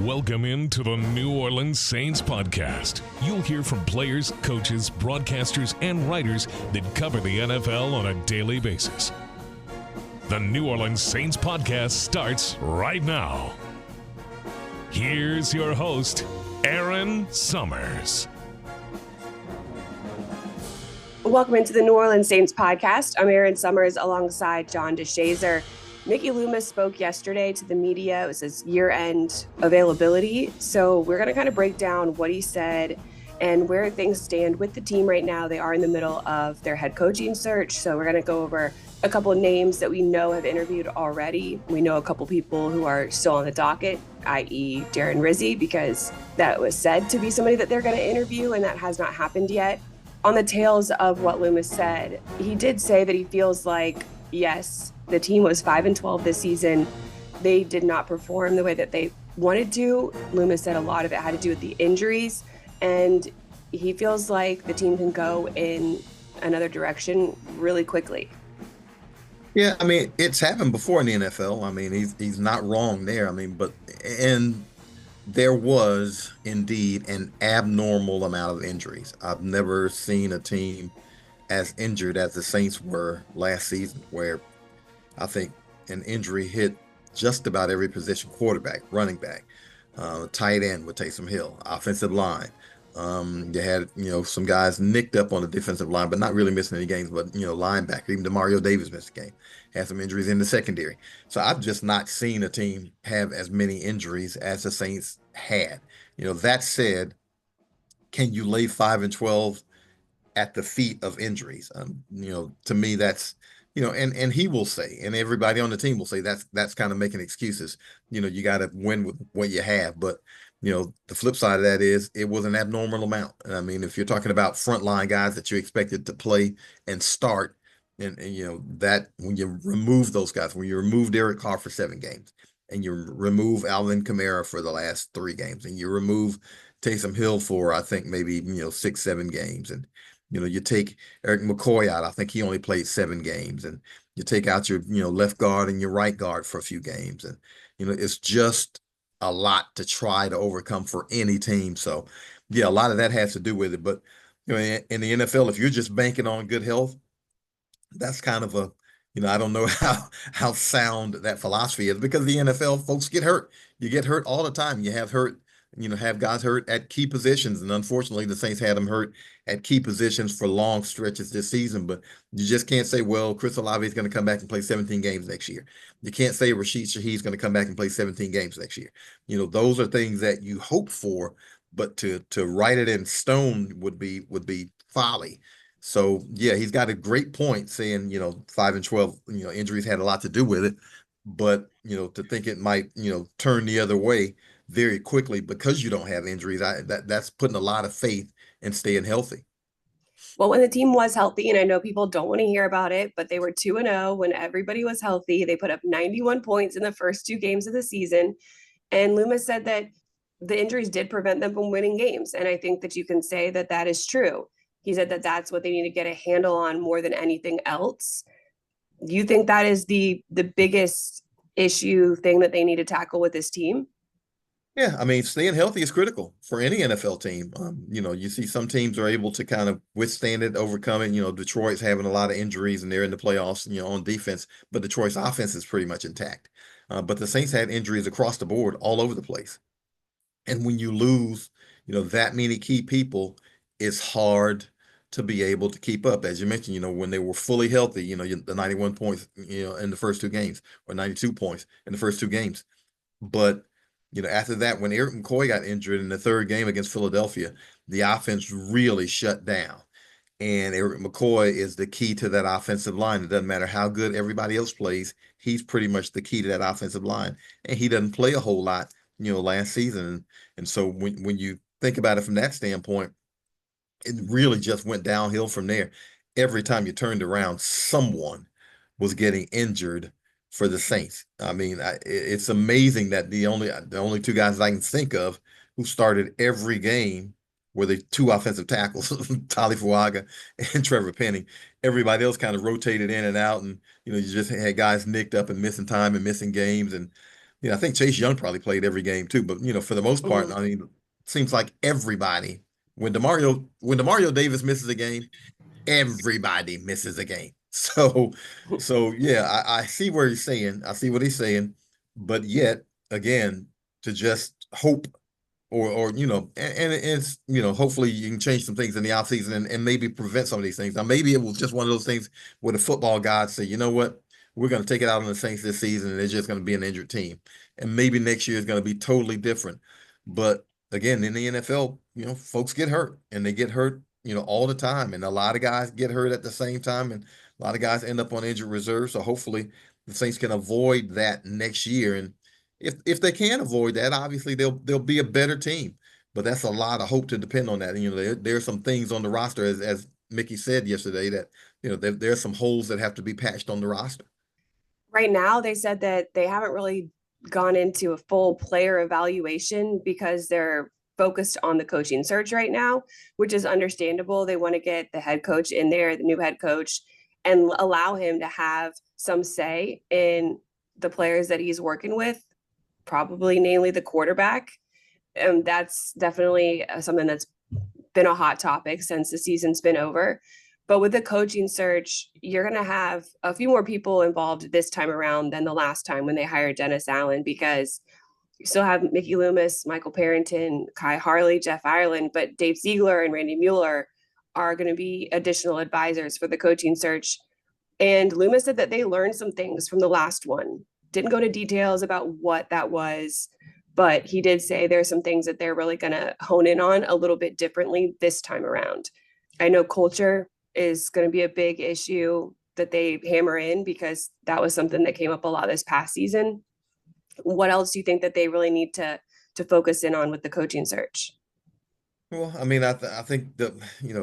Welcome into the New Orleans Saints podcast. You'll hear from players, coaches, broadcasters, and writers that cover the NFL on a daily basis. The New Orleans Saints podcast starts right now. Here's your host, Erin Summers. Welcome into the New Orleans Saints podcast. I'm Erin Summers alongside John DeShazier. Mickey Loomis spoke yesterday to the media. It was his year-end availability. So we're going to kind of break down what he said and where things stand with the team right now. They are in the middle of their head coaching search. So we're going to go over a couple of names that we know have interviewed already. We know a couple people who are still on the docket, i.e. Darren Rizzi, because that was said to be somebody that they're going to interview, and that has not happened yet. On the tails of what Loomis said, he did say that he feels like, yes, the team was 5-12 this season. They did not perform the way that they wanted to. Loomis said a lot of it had to do with the injuries, and he feels like the team can go in another direction really quickly. Yeah, I mean, it's happened before in the NFL. I mean, he's not wrong there. I mean, and there was indeed an abnormal amount of injuries. I've never seen a team as injured as the Saints were last season, where I think an injury hit just about every position: quarterback, running back, tight end with Taysom Hill, offensive line. You had, some guys nicked up on the defensive line, but not really missing any games. But, linebacker, even DeMario Davis missed a game, had some injuries in the secondary. So I've just not seen a team have as many injuries as the Saints had. That said, can you lay 5-12 at the feet of injuries? To me, that's, and he will say, and everybody on the team will say, that's kind of making excuses. You got to win with what you have. But, the flip side of that is it was an abnormal amount. I mean, if you're talking about frontline guys that you expected to play and start, and that when you remove those guys, when you remove Derek Carr for 7 games, and you remove Alvin Kamara for the last 3 games, and you remove Taysom Hill for, I think, maybe, 6-7 games, and you take Eric McCoy out. I think he only played 7 games, and you take out your left guard and your right guard for a few games, and it's just a lot to try to overcome for any team. So yeah, a lot of that has to do with it. But in the NFL, if you're just banking on good health, that's kind of a, I don't know how sound that philosophy is, because the NFL folks get hurt. You get hurt all the time. You have guys hurt at key positions. And unfortunately, the Saints had them hurt at key positions for long stretches this season. But you just can't say, well, Chris Olave is going to come back and play 17 games next year. You can't say Rashid Shaheed's going to come back and play 17 games next year. Those are things that you hope for, but to write it in stone would be folly. So yeah, he's got a great point saying, 5-12, injuries had a lot to do with it. But, to think it might, turn the other way very quickly because you don't have injuries, that's putting a lot of faith in staying healthy. Well, when the team was healthy, and I know people don't want to hear about it, but they were 2-0 when everybody was healthy. They put up 91 points in the first 2 games of the season. And Loomis said that the injuries did prevent them from winning games. And I think that you can say that that is true. He said that that's what they need to get a handle on more than anything else. Do you think that is the biggest thing that they need to tackle with this team? Yeah, I mean, staying healthy is critical for any NFL team. You see some teams are able to kind of withstand it, overcome it. Detroit's having a lot of injuries and they're in the playoffs, on defense, but Detroit's offense is pretty much intact. But the Saints had injuries across the board all over the place. And when you lose, that many key people, it's hard to be able to keep up. As you mentioned, when they were fully healthy, the 91 points, in the first 2 games, or 92 points in the first 2 games. But after that, when Eric McCoy got injured in the 3rd game against Philadelphia, the offense really shut down. And Eric McCoy is the key to that offensive line. It doesn't matter how good everybody else plays. He's pretty much the key to that offensive line. And he doesn't play a whole lot, last season. And so when you think about it from that standpoint, it really just went downhill from there. Every time you turned around, someone was getting injured for the Saints. I mean, it's amazing that the only 2 guys I can think of who started every game were the 2 offensive tackles, Tali Fuaga and Trevor Penning. Everybody else kind of rotated in and out, and you just had guys nicked up and missing time and missing games. And I think Chase Young probably played every game too, but for the most part, Mhm. I mean, it seems like everybody when Demario Davis misses a game, everybody misses a game. So yeah, I see where he's saying. I see what he's saying, but yet again, to just hope or and it's hopefully you can change some things in the offseason and maybe prevent some of these things. Now maybe it was just one of those things where the football gods say, you know what, we're going to take it out on the Saints this season and it's just going to be an injured team. And maybe next year is going to be totally different. But again, in the NFL, folks get hurt and they get hurt, all the time. And a lot of guys get hurt at the same time and a lot of guys end up on injured reserve. So hopefully the Saints can avoid that next year. And if they can avoid that, obviously they'll be a better team. But that's a lot of hope to depend on that. And there's some things on the roster, as Mickey said yesterday, that there's some holes that have to be patched on the roster. Right now, they said that they haven't really gone into a full player evaluation because they're focused on the coaching search right now, which is understandable. They want to get the head coach in there, the new head coach, and allow him to have some say in the players that he's working with, probably namely the quarterback. And that's definitely something that's been a hot topic since the season's been over. But with the coaching search, you're going to have a few more people involved this time around than the last time when they hired Dennis Allen, because you still have Mickey Loomis, Michael Parrington, Kai Harley, Jeff Ireland, but Dave Ziegler and Randy Mueller are going to be additional advisors for the coaching search. And Loomis said that they learned some things from the last one. Didn't go into details about what that was, but he did say there's some things that they're really going to hone in on a little bit differently this time around. I know culture is going to be a big issue that they hammer in because that was something that came up a lot this past season. What else do you think that they really need to focus in on with the coaching search? Well, I mean, I think that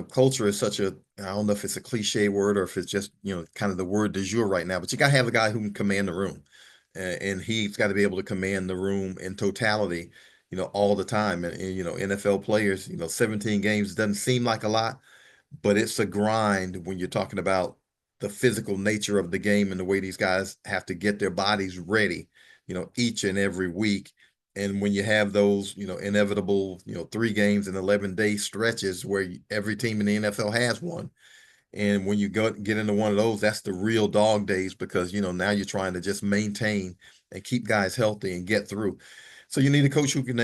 culture is such I don't know if it's a cliche word or if it's just kind of the word du jour right now. But you got to have a guy who can command the room, and he's got to be able to command the room in totality, all the time. And NFL players, 17 games doesn't seem like a lot, but it's a grind when you're talking about the physical nature of the game and the way these guys have to get their bodies ready, each and every week. And when you have those, inevitable, 3 games and 11-day stretches where every team in the NFL has one. And when you get into one of those, that's the real dog days because, now you're trying to just maintain and keep guys healthy and get through. So you need a coach who can,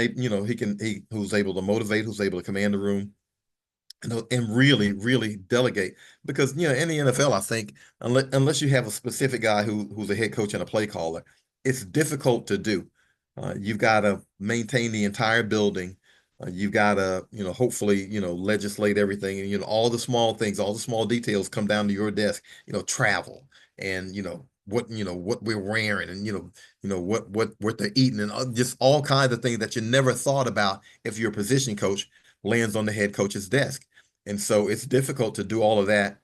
who's able to motivate, who's able to command the room, and really, really delegate. Because in the NFL, I think unless you have a specific guy who's a head coach and a play caller, it's difficult to do. You've got to maintain the entire building. You've got to hopefully legislate everything, and all the small things, all the small details come down to your desk. Travel and what we're wearing, and what they're eating, and just all kinds of things that you never thought about if you're a position coach lands on the head coach's desk. And so it's difficult to do all of that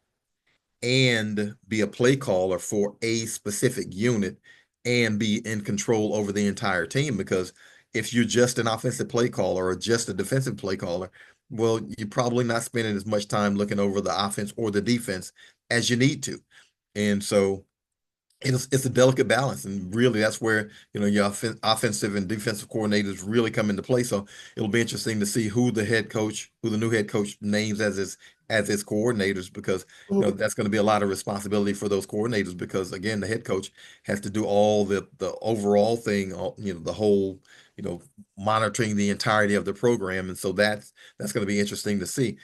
and be a play caller for a specific unit and be in control over the entire team. Because if you're just an offensive play caller or just a defensive play caller, well, you're probably not spending as much time looking over the offense or the defense as you need to. And so it's a delicate balance, and really that's where your offensive and defensive coordinators really come into play. So it'll be interesting to see who the new head coach names as his coordinators, because that's going to be a lot of responsibility for those coordinators, because again the head coach has to do all the overall thing, the whole monitoring the entirety of the program, and so that's going to be interesting to see.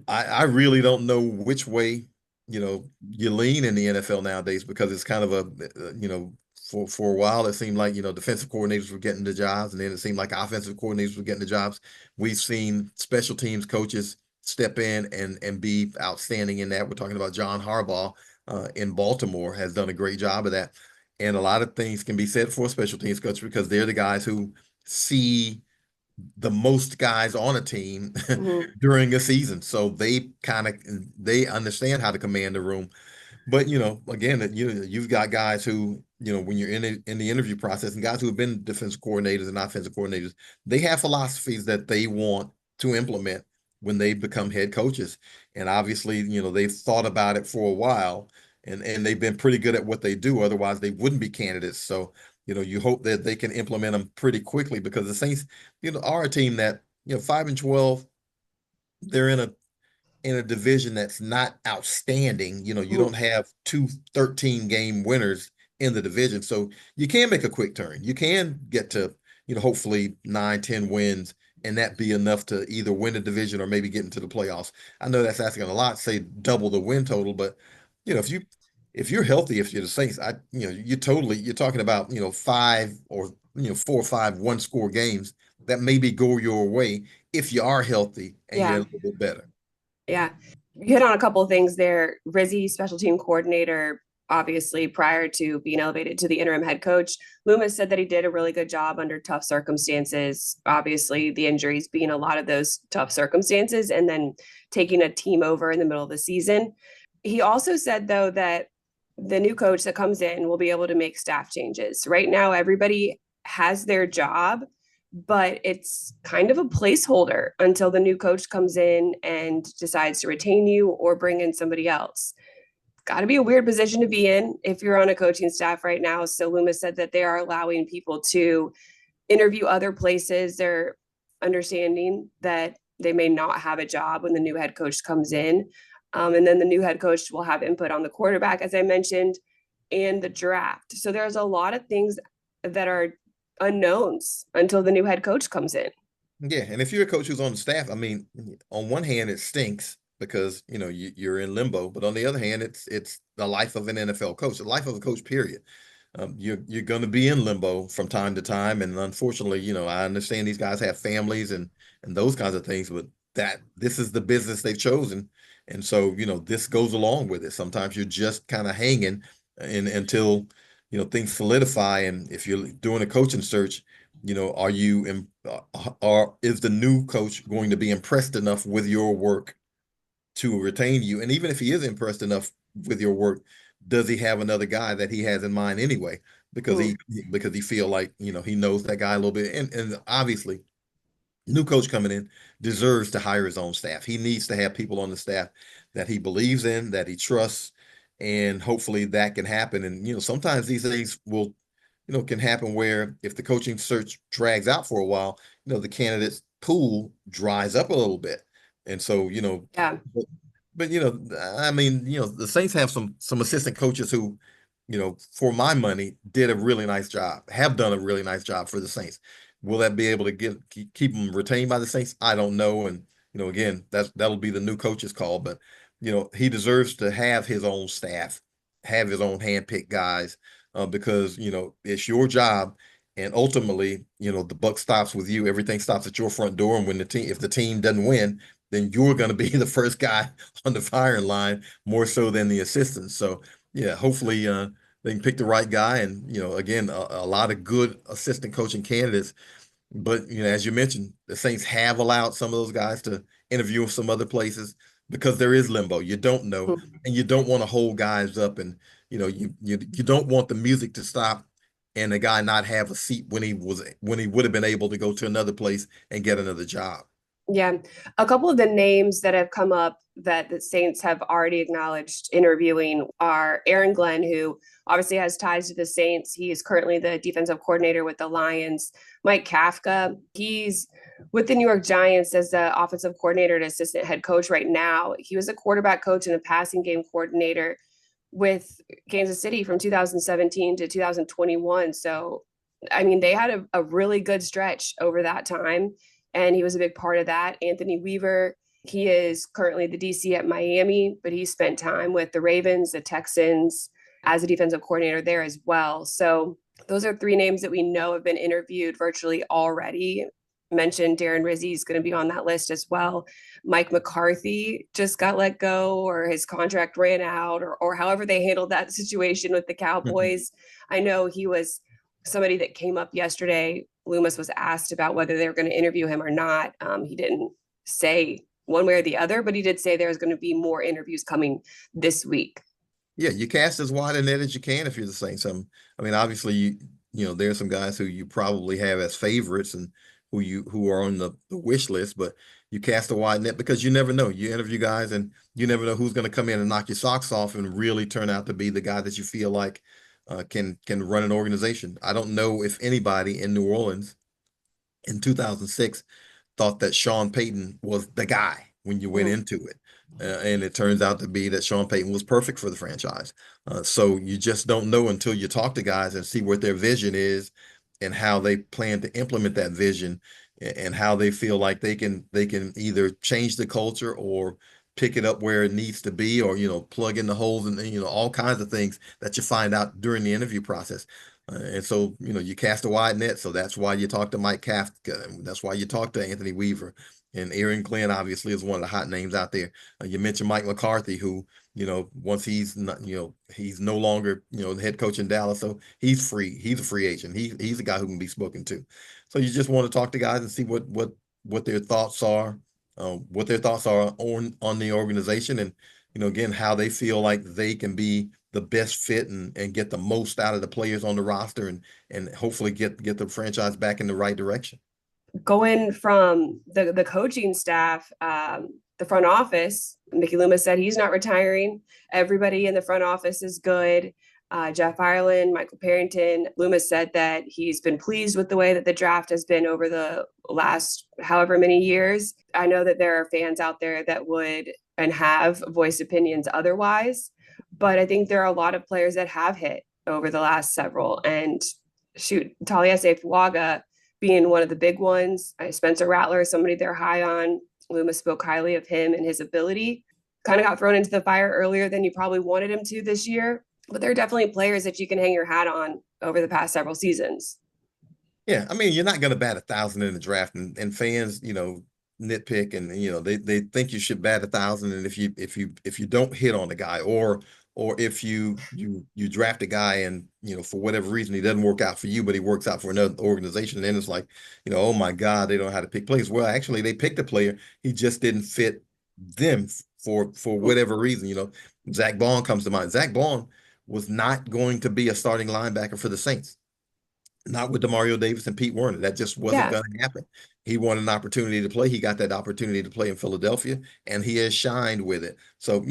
I really don't know which way, you lean in the NFL nowadays, because it's kind of for a while it seemed like, defensive coordinators were getting the jobs, and then it seemed like offensive coordinators were getting the jobs. We've seen special teams coaches step in and be outstanding in that. We're talking about John Harbaugh in Baltimore has done a great job of that. And a lot of things can be said for special teams coach, because they're the guys who see the most guys on a team Mhm. during a season. So they understand how to command the room. But again, you've got guys who, when you're in the interview process, and guys who have been defensive coordinators and offensive coordinators, they have philosophies that they want to implement when they become head coaches. And obviously, they've thought about it for a while. and they've been pretty good at what they do. Otherwise, they wouldn't be candidates. So, you hope that they can implement them pretty quickly, because the Saints, are a team that, 5-12, they're in a division that's not outstanding. You Mm. don't have two 13-game winners in the division. So you can make a quick turn. You can get to, hopefully 9-10 wins, and that be enough to either win the division or maybe get into the playoffs. I know that's asking a lot, say double the win total, but if you're healthy, if you're the Saints, you're talking about, five or 4 or 5 one-score games that maybe go your way if you are healthy and you're a Yeah. little bit better. Yeah. You hit on a couple of things there. Rizzi, special team coordinator, obviously prior to being elevated to the interim head coach. Loomis said that he did a really good job under tough circumstances. Obviously, the injuries being a lot of those tough circumstances, and then taking a team over in the middle of the season. He also said, though, that the new coach that comes in will be able to make staff changes. Right now, everybody has their job, but it's kind of a placeholder until the new coach comes in and decides to retain you or bring in somebody else. Got to be a weird position to be in if you're on a coaching staff right now. So Loomis said that they are allowing people to interview other places. They're understanding that they may not have a job when the new head coach comes in. And then the new head coach will have input on the quarterback, as I mentioned, and the draft. So there's a lot of things that are unknowns until the new head coach comes in. Yeah, and if you're a coach who's on the staff, I mean, on one hand, it stinks because you're in limbo, but on the other hand, it's the life of an NFL coach, the life of a coach, period. You're going to be in limbo from time to time, and unfortunately, I understand these guys have families and those kinds of things, but this is the business they've chosen, and so this goes along with it. Sometimes you're just kind of hanging until things solidify, and if you're doing a coaching search, are you or is the new coach going to be impressed enough with your work to retain you? And even if he is impressed enough with your work, does he have another guy that he has in mind anyway? Because Mm. he feel like he knows that guy a little bit, and obviously new coach coming in deserves to hire his own staff. He needs to have people on the staff that he believes in, that he trusts, and hopefully that can happen. And sometimes these things will can happen where if the coaching search drags out for a while, the candidates pool dries up a little bit. And so, Yeah. but I mean, the Saints have some assistant coaches who, for my money, did a really nice job, have done a really nice job for the Saints. Will that be able to keep them retained by the Saints? I don't know. And, again, that'll be the new coach's call. But, he deserves to have his own staff, have his own handpicked guys, because, it's your job. And ultimately, the buck stops with you. Everything stops at your front door. And if the team doesn't win, then you're going to be the first guy on the firing line more so than the assistants. So, yeah, hopefully they can pick the right guy. And, again, a lot of good assistant coaching candidates. But, as you mentioned, the Saints have allowed some of those guys to interview some other places because there is limbo. You don't know, and you don't want to hold guys up, and, you don't want the music to stop and the guy not have a seat when he would have been able to go to another place and get another job. Yeah. A couple of the names that have come up that the Saints have already acknowledged interviewing are Aaron Glenn, who obviously has ties to the Saints. He is currently the defensive coordinator with the Lions. Mike Kafka, he's with the New York Giants as the offensive coordinator and assistant head coach right now. He was a quarterback coach and a passing game coordinator with Kansas City from 2017 to 2021. So, I mean, they had a really good stretch over that time, and he was a big part of that. Anthony Weaver, he is currently the DC at Miami, but he spent time with the Ravens, the Texans as a defensive coordinator there as well. So those are 3 names that we know have been interviewed virtually already. Mentioned Darren Rizzi is going to be on that list as well. Mike McCarthy just got let go, or his contract ran out, or however they handled that situation with the Cowboys. I know he was somebody that came up yesterday. Loomis was asked about whether they were going to interview him or not. He didn't say one way or the other, but he did say there's going to be more interviews coming this week. Yeah, you cast as wide a net as you can if you're the Saints. I mean, obviously, there's some guys who you probably have as favorites and who are on the wish list, but you cast a wide net because you never know. You interview guys and you never know who's going to come in and knock your socks off and really turn out to be the guy that you feel like can run an organization. I don't know if anybody in New Orleans in 2006 thought that Sean Payton was the guy when you went into it. And it turns out to be that Sean Payton was perfect for the franchise. So you just don't know until you talk to guys and see what their vision is and how they plan to implement that vision and how they feel like they can either change the culture or pick it up where it needs to be, or plug in the holes, and all kinds of things that you find out during the interview process. And so, you cast a wide net. So that's why you talk to Mike Kafka. That's why you talk to Anthony Weaver. And Aaron Glenn obviously is one of the hot names out there. You mentioned Mike McCarthy, who, once he's not, he's no longer, the head coach in Dallas. So he's free. He's a free agent. He's a guy who can be spoken to. So you just want to talk to guys and see what their thoughts are, on the organization, and again, how they feel like they can be the best fit and get the most out of the players on the roster, and hopefully get the franchise back in the right direction. Going from the coaching staff, the front office, Mickey Loomis said he's not retiring. Everybody in the front office is good. Jeff Ireland, Michael Parrington. Loomis said that he's been pleased with the way that the draft has been over the last however many years. I know that there are fans out there that would and have voiced opinions otherwise, but I think there are a lot of players that have hit over the last several. And shoot, Taliesin Fuaga being one of the big ones. Spencer Rattler, somebody they're high on. Loomis spoke highly of him and his ability. Kind of got thrown into the fire earlier than you probably wanted him to this year. But there are definitely players that you can hang your hat on over the past several seasons. Yeah, I mean, you're not going to bat 1,000 in the draft, and fans, nitpick, and they think you should bat 1,000, and if you don't hit on the guy, or if you draft a guy and for whatever reason he doesn't work out for you, but he works out for another organization, then it's like, oh my God, they don't know how to pick players. Well, actually, they picked a player, he just didn't fit them for whatever reason. Zach Bond comes to mind. Zach Bond was not going to be a starting linebacker for the Saints. Not with Demario Davis and Pete Werner. That just wasn't going to happen. He wanted an opportunity to play. He got that opportunity to play in Philadelphia, and he has shined with it. So,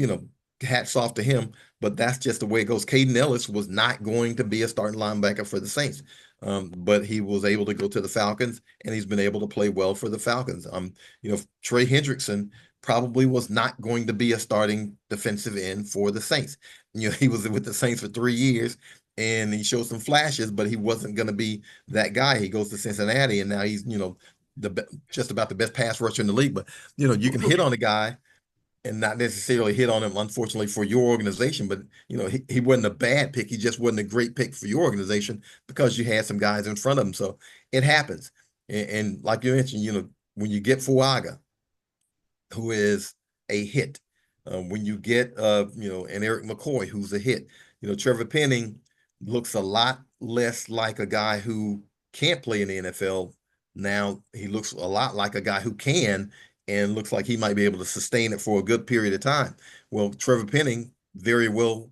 hats off to him, but that's just the way it goes. Caden Ellis was not going to be a starting linebacker for the Saints, but he was able to go to the Falcons, and he's been able to play well for the Falcons. Trey Hendrickson probably was not going to be a starting defensive end for the Saints. He was with the Saints for 3 years, and he showed some flashes, but he wasn't going to be that guy. He goes to Cincinnati, and now he's, just about the best pass rusher in the league. But, you can hit on a guy and not necessarily hit on him, unfortunately, for your organization. But, he wasn't a bad pick. He just wasn't a great pick for your organization because you had some guys in front of him. So it happens. And like you mentioned, when you get Fuaga, who is a hit, when you get, an Eric McCoy, who's a hit, Trevor Penning looks a lot less like a guy who can't play in the NFL. Now he looks a lot like a guy who can, and looks like he might be able to sustain it for a good period of time. Well, Trevor Penning very well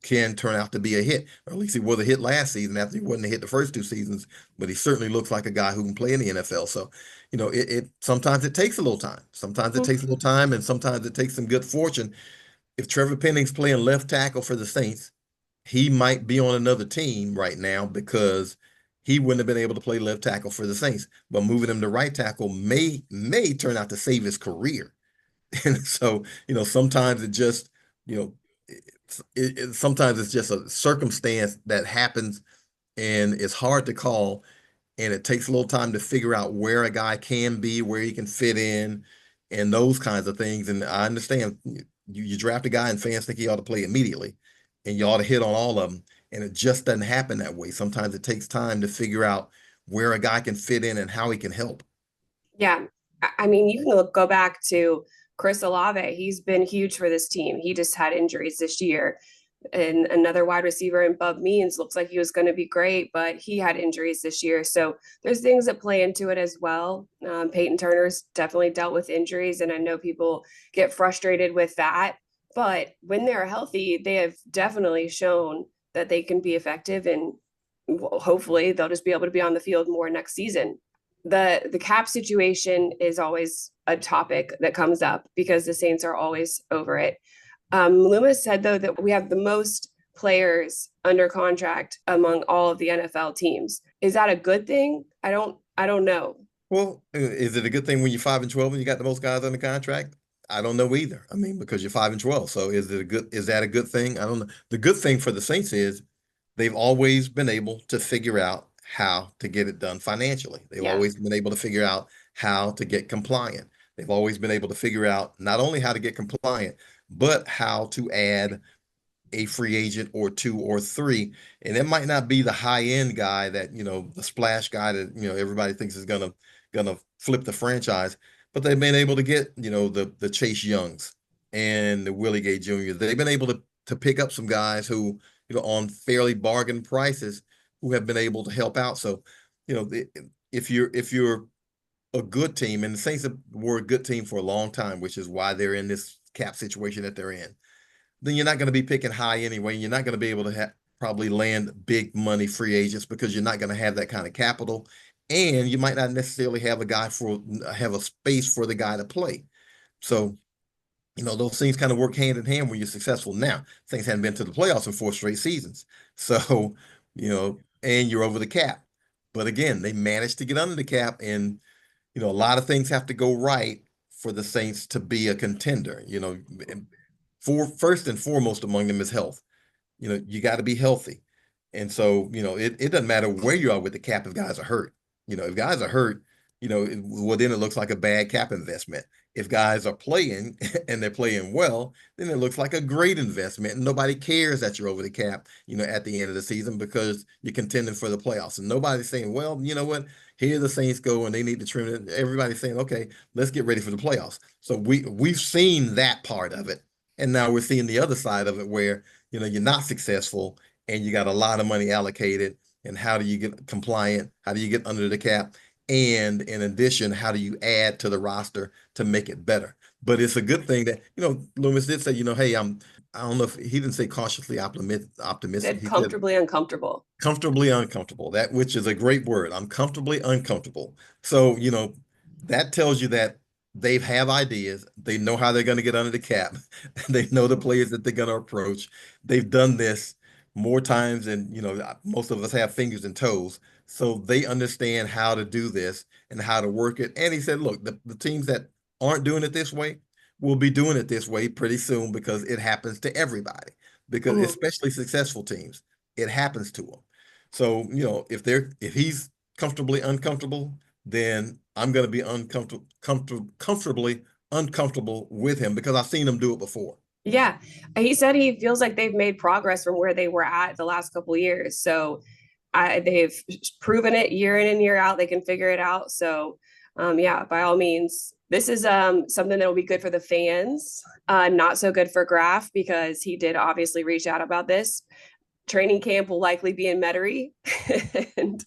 can turn out to be a hit, or at least he was a hit last season after he wasn't a hit the first 2 seasons, but he certainly looks like a guy who can play in the NFL. So, it sometimes it takes a little time. Sometimes it takes a little time, and sometimes it takes some good fortune. If Trevor Penning's playing left tackle for the Saints, he might be on another team right now because he wouldn't have been able to play left tackle for the Saints. But moving him to right tackle may turn out to save his career. And so, sometimes it just, sometimes it's just a circumstance that happens, and it's hard to call, and it takes a little time to figure out where a guy can be, where he can fit in, and those kinds of things. And I understand you draft a guy and fans think he ought to play immediately, and you ought to hit on all of them. And it just doesn't happen that way. Sometimes it takes time to figure out where a guy can fit in and how he can help. Yeah. I mean, you can go back to Chris Olave. He's been huge for this team. He just had injuries this year. And another wide receiver in Bub Means looks like he was going to be great, but he had injuries this year. So there's things that play into it as well. Peyton Turner's definitely dealt with injuries, and I know people get frustrated with that. But when they're healthy, they have definitely shown that they can be effective, and hopefully they'll just be able to be on the field more next season. the cap situation is always a topic that comes up because the Saints are always over it. Loomis said, though, that we have the most players under contract among all of the NFL teams. Is that a good thing? I don't know. Well, is it a good thing when you're 5-12 and you got the most guys under contract? I don't know either. I mean, because you're 5-12. So is that a good thing? I don't know. The good thing for the Saints is they've always been able to figure out how to get it done financially. They've always been able to figure out how to get compliant. They've always been able to figure out not only how to get compliant, but how to add a free agent or two or three. And it might not be the high end guy that, the splash guy that, everybody thinks is gonna flip the franchise, but they've been able to get, the Chase Youngs and the Willie Gay Jr. They've been able to pick up some guys who, on fairly bargain prices who have been able to help out. So, if you're a good team, and the Saints were a good team for a long time, which is why they're in this cap situation that they're in, then you're not going to be picking high anyway. You're not going to be able to probably land big money free agents because you're not going to have that kind of capital. And you might not necessarily have a space for the guy to play. So, those things kind of work hand in hand when you're successful. Now, things haven't been to the playoffs in 4 straight seasons. So, and you're over the cap. But again, they managed to get under the cap, and, a lot of things have to go right for the Saints to be a contender. First and foremost among them is health. You got to be healthy. And so, it doesn't matter where you are with the cap if guys are hurt. If guys are hurt, well, then it looks like a bad cap investment. If guys are playing and they're playing well, then it looks like a great investment. And nobody cares that you're over the cap, at the end of the season because you're contending for the playoffs. And nobody's saying, well, you know what? Here the Saints go and they need to trim it. Everybody's saying, okay, let's get ready for the playoffs. So we've seen that part of it. And now we're seeing the other side of it where, you're not successful and you got a lot of money allocated. And how do you get compliant? How do you get under the cap? And in addition, how do you add to the roster to make it better? But it's a good thing that, Loomis did say, hey, I don't know if he didn't say cautiously optimistic. He comfortably uncomfortable. Comfortably uncomfortable, that which is a great word. I'm comfortably uncomfortable. So, that tells you that they have ideas. They know how they're going to get under the cap. They know the players that they're going to approach. They've done this more times than, most of us have fingers and toes. So they understand how to do this and how to work it. And he said, look, the teams that aren't doing it this way will be doing it this way pretty soon because it happens to everybody. Because especially successful teams, it happens to them. So, if he's comfortably uncomfortable, then I'm going to be comfortably uncomfortable with him because I've seen him do it before. Yeah. He said he feels like they've made progress from where they were at the last couple of years. So they've proven it year in and year out. They can figure it out. So by all means, this is something that will be good for the fans. Not so good for Graf because he did obviously reach out about this. Training camp will likely be in Metairie, and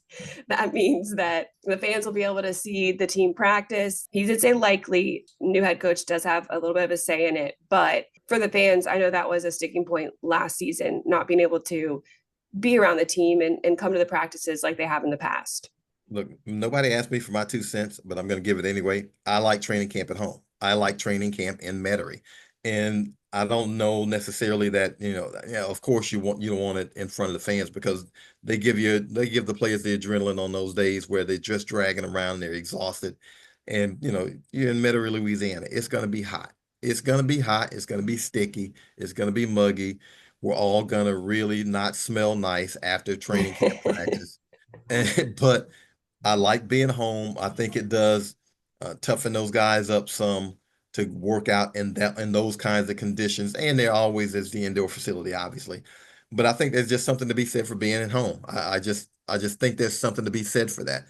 that means that the fans will be able to see the team practice. He did say likely. New head coach does have a little bit of a say in it, but for the fans, I know that was a sticking point last season, not being able to be around the team and come to the practices like they have in the past. Look, nobody asked me for my 2 cents, but I'm going to give it anyway. I like training camp at home. I like training camp in Metairie. And I don't know necessarily that, of course you don't want it in front of the fans because they give the players the adrenaline on those days where they're just dragging around, they're exhausted. And, you're in Metairie, Louisiana. It's going to be hot. It's going to be hot. It's going to be sticky. It's going to be muggy. We're all going to really not smell nice after training camp practice. But I like being home. I think it does toughen those guys up some to work out in those kinds of conditions. And there always is the indoor facility, obviously. But I think there's just something to be said for being at home. I just think there's something to be said for that.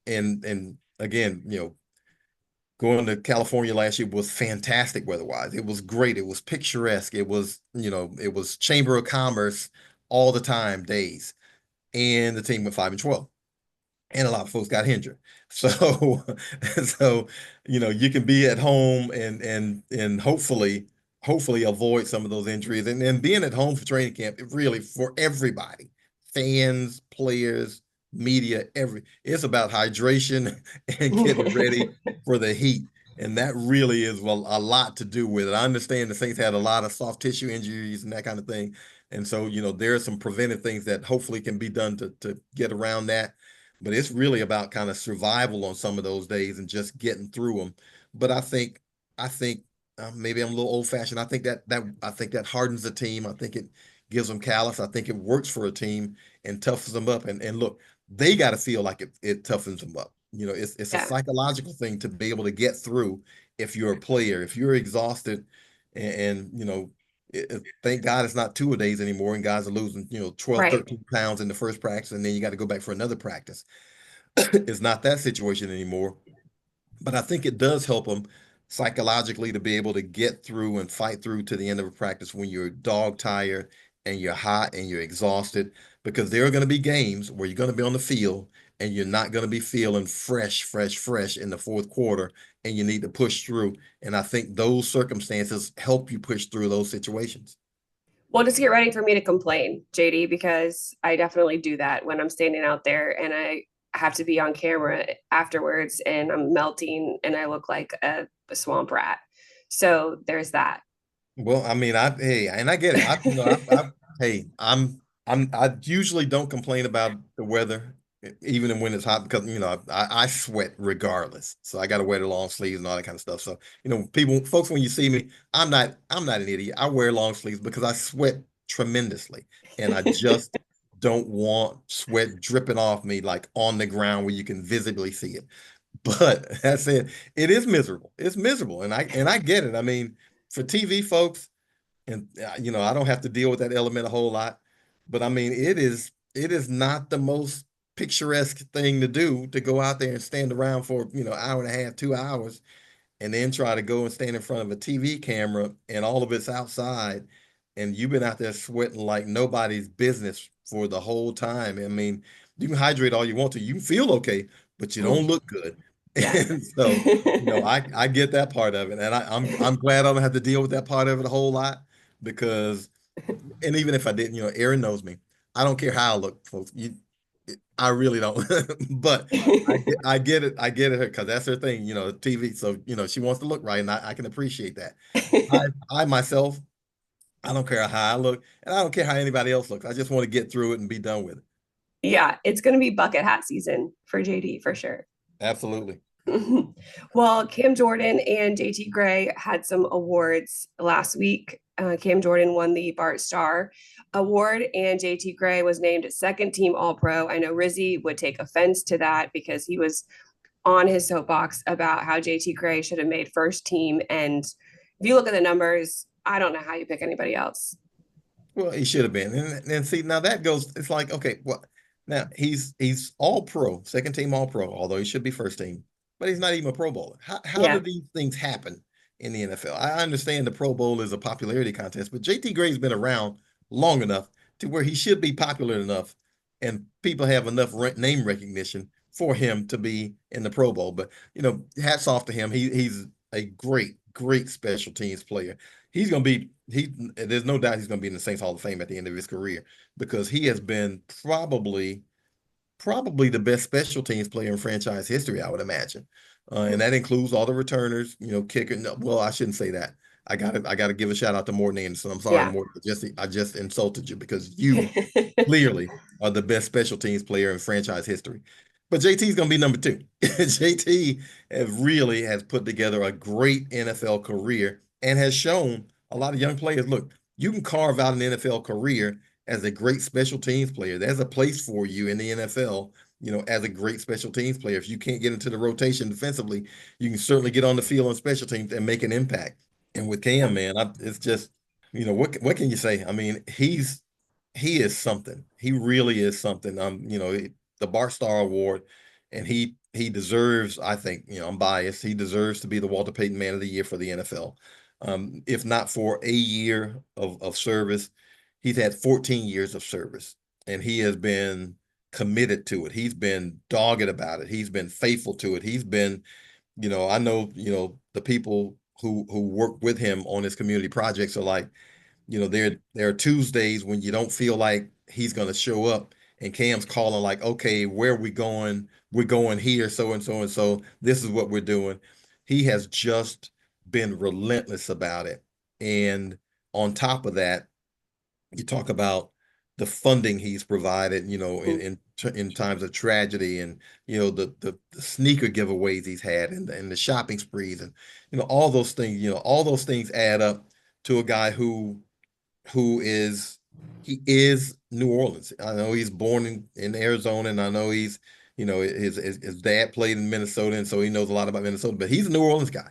And again, going to California last year was fantastic weather-wise. It was great. It was picturesque. It was, it was Chamber of Commerce all the time, days. And the team went 5-12. And a lot of folks got injured. So, you can be at home and hopefully avoid some of those injuries. And being at home for training camp, it really for everybody, fans, players, media, it's about hydration and getting ready for the heat. And that really is a lot to do with it. I understand the Saints had a lot of soft tissue injuries and that kind of thing. And so, there are some preventive things that hopefully can be done to get around that. But it's really about kind of survival on some of those days and just getting through them. But I think maybe I'm a little old fashioned. I think that hardens the team. I think it gives them callous. I think it works for a team and toughens them up. And look, they got to feel like it toughens them up. It's a Yeah, psychological thing to be able to get through if you're a player, if you're exhausted thank God it's not 2 a days anymore and guys are losing, 12, right. 13 pounds in the first practice and then you got to go back for another practice. It's not that situation anymore. But I think it does help them psychologically to be able to get through and fight through to the end of a practice when you're dog tired and you're hot and you're exhausted, because there are going to be games where you're going to be on the field and you're not going to be feeling fresh in the fourth quarter, and you need to push through. And I think those circumstances help you push through those situations. Well, just get ready for me to complain, JD, because I definitely do that when I'm standing out there and I have to be on camera afterwards and I'm melting and I look like a swamp rat. So there's that. Well, I mean, I get it. Hey, I usually don't complain about the weather, even when it's hot, because I sweat regardless. So I got to wear the long sleeves and all that kind of stuff. So folks, when you see me, I'm not an idiot. I wear long sleeves because I sweat tremendously, and I just don't want sweat dripping off me like on the ground where you can visibly see it. But that said, it is miserable. It's miserable, and I get it. I mean, for TV folks, and I don't have to deal with that element a whole lot. But I mean, it is not the most picturesque thing to do, to go out there and stand around for hour and a half, 2 hours, and then try to go and stand in front of a TV camera and all of it's outside, and you've been out there sweating like nobody's business for the whole time. I mean, you can hydrate all you want to, you can feel okay, but you don't look good. Yeah. And so, I get that part of it, and I'm glad I don't have to deal with that part of it a whole lot, because, and even if I didn't, Erin knows me. I don't care how I look, folks. I really don't. But I get it because that's her thing, TV. So, she wants to look right, and I can appreciate that. I myself, I don't care how I look, and I don't care how anybody else looks. I just want to get through it and be done with it. Yeah, it's going to be bucket hat season for JD for sure. Absolutely. Well, Cam Jordan and JT Gray had some awards last week. Cam Jordan won the Bart Starr Award, and JT Gray was named second team All Pro. I know Rizzy would take offense to that because he was on his soapbox about how JT Gray should have made first team. And if you look at the numbers, I don't know how you pick anybody else. Well, he should have been. And see, now that goes, it's like, okay, well, now he's all pro, second team all pro, although he should be first team, but he's not even a Pro Bowler. How do Yeah. these things happen in the NFL? I understand the Pro Bowl is a popularity contest, but JT Gray's been around long enough to where he should be popular enough and people have enough name recognition for him to be in the Pro Bowl. But, hats off to him. He's a great special teams player. He's going to be, there's no doubt he's going to be in the Saints Hall of Fame at the end of his career, because he has been probably the best special teams player in franchise history, I would imagine. And that includes all the returners, kicker. No, well, I shouldn't say that. I gotta give a shout out to Morton Anderson. I'm sorry, Yeah. Morton. I just insulted you, because you clearly are the best special teams player in franchise history. But JT is going to be number two. JT has put together a great NFL career and has shown a lot of young players, look, you can carve out an NFL career as a great special teams player. There's a place for you in the NFL, as a great special teams player. If you can't get into the rotation defensively, you can certainly get on the field on special teams and make an impact. And with Cam, man, it's just, what can you say? I mean, he is something. He really is something. The Bart Starr Award, and he deserves, I think, I'm biased, he deserves to be the Walter Payton Man of the Year for the NFL. If not for a year of service, he's had 14 years of service, and he has been committed to it. He's been dogged about it. He's been faithful to it. He's been, I know, the people who work with him on his community projects are like, there are Tuesdays when you don't feel like he's going to show up, and Cam's calling like, okay, where are we going? We're going here, so and so and so. This is what we're doing. He has just been relentless about it. And on top of that, you talk about the funding he's provided, in times of tragedy, and the sneaker giveaways he's had, and the shopping sprees, and all those things. All those things add up to a guy who is he is New Orleans. I know he's born in Arizona, and I know he's his dad played in Minnesota, and so he knows a lot about Minnesota. But he's a New Orleans guy,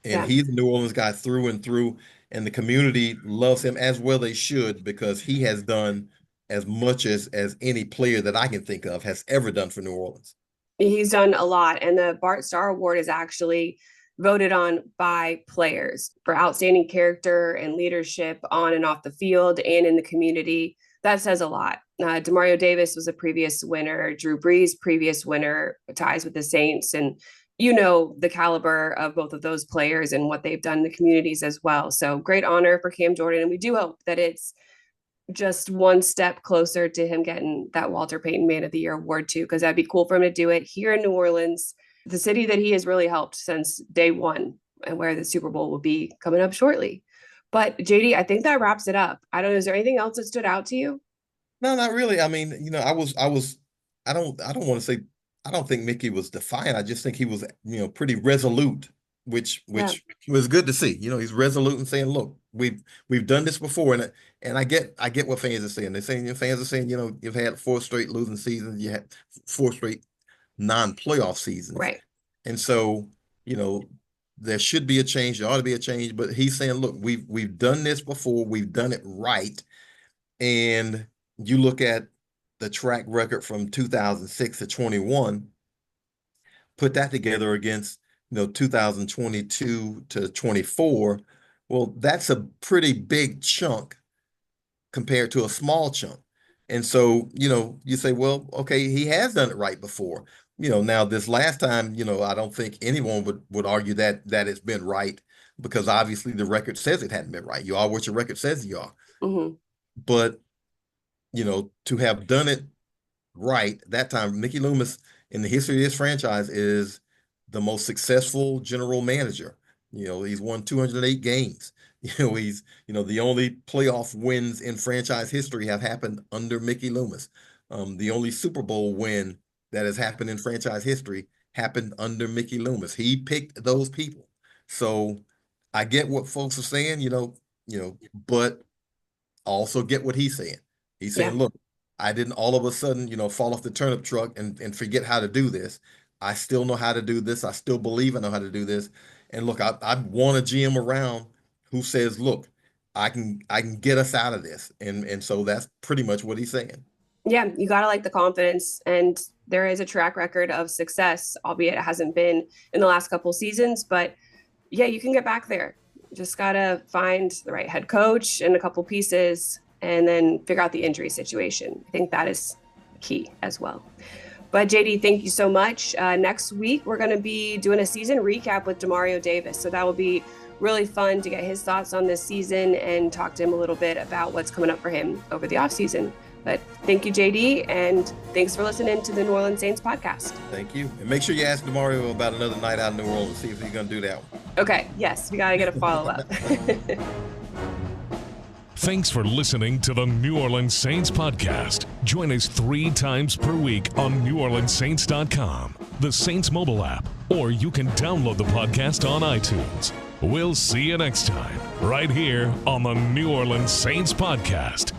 and Yeah. he's a New Orleans guy through and through. And the community loves him, as well they should, because he has done as much as any player that I can think of has ever done for New Orleans. He's done a lot. And the Bart Starr Award is actually voted on by players for outstanding character and leadership on and off the field and in the community. That says a lot. Demario Davis was a previous winner. Drew Brees, previous winner, ties with the Saints. And the caliber of both of those players and what they've done in the communities as well. So great honor for Cam Jordan. And we do hope that it's just one step closer to him getting that Walter Payton Man of the Year award too, because that'd be cool for him to do it here in New Orleans, the city that he has really helped since day one, and where the Super Bowl will be coming up shortly. But JD, I think that wraps it up. I don't know. Is there anything else that stood out to you? No, not really. I mean, I don't want to say, I don't think Mickey was defiant. I just think he was, pretty resolute, which was good to see. He's resolute and saying, look, we've done this before. And I get what fans are saying. They're saying, fans are saying, you've had 4 straight losing seasons. You had 4 straight non-playoff seasons. Right. And so, there should be a change. There ought to be a change. But he's saying, look, we've done this before. We've done it right. And you look at the track record from 2006 to 21, put that together against 2022 to 24. Well, that's a pretty big chunk compared to a small chunk. And so, you say, well, okay, he has done it right before. Now this last time, I don't think anyone would argue that it's been right, because obviously the record says it hadn't been right. You are what your record says you are. Mm-hmm. But to have done it right that time, Mickey Loomis in the history of this franchise is the most successful general manager. He's won 208 games. He's the only playoff wins in franchise history have happened under Mickey Loomis. The only Super Bowl win that has happened in franchise history happened under Mickey Loomis. He picked those people. So I get what folks are saying, but I also get what he's saying. He's saying, look, I didn't all of a sudden, fall off the turnip truck and forget how to do this. I still know how to do this. I still believe I know how to do this. And look, I want a GM around who says, look, I can get us out of this. And so that's pretty much what he's saying. Yeah, you got to like the confidence. And there is a track record of success, albeit it hasn't been in the last couple seasons. But yeah, you can get back there. Just got to find the right head coach and a couple pieces, and then figure out the injury situation. I think that is key as well. But JD, thank you so much. Next week, we're going to be doing a season recap with Demario Davis. So that will be really fun to get his thoughts on this season and talk to him a little bit about what's coming up for him over the offseason. But thank you, JD, and thanks for listening to the New Orleans Saints podcast. Thank you. And make sure you ask Demario about another night out in New Orleans, see if he's going to do that one. Okay, yes, we got to get a follow-up. Thanks for listening to the New Orleans Saints podcast. Join us 3 times per week on NewOrleansSaints.com, the Saints mobile app, or you can download the podcast on iTunes. We'll see you next time, right here on the New Orleans Saints podcast.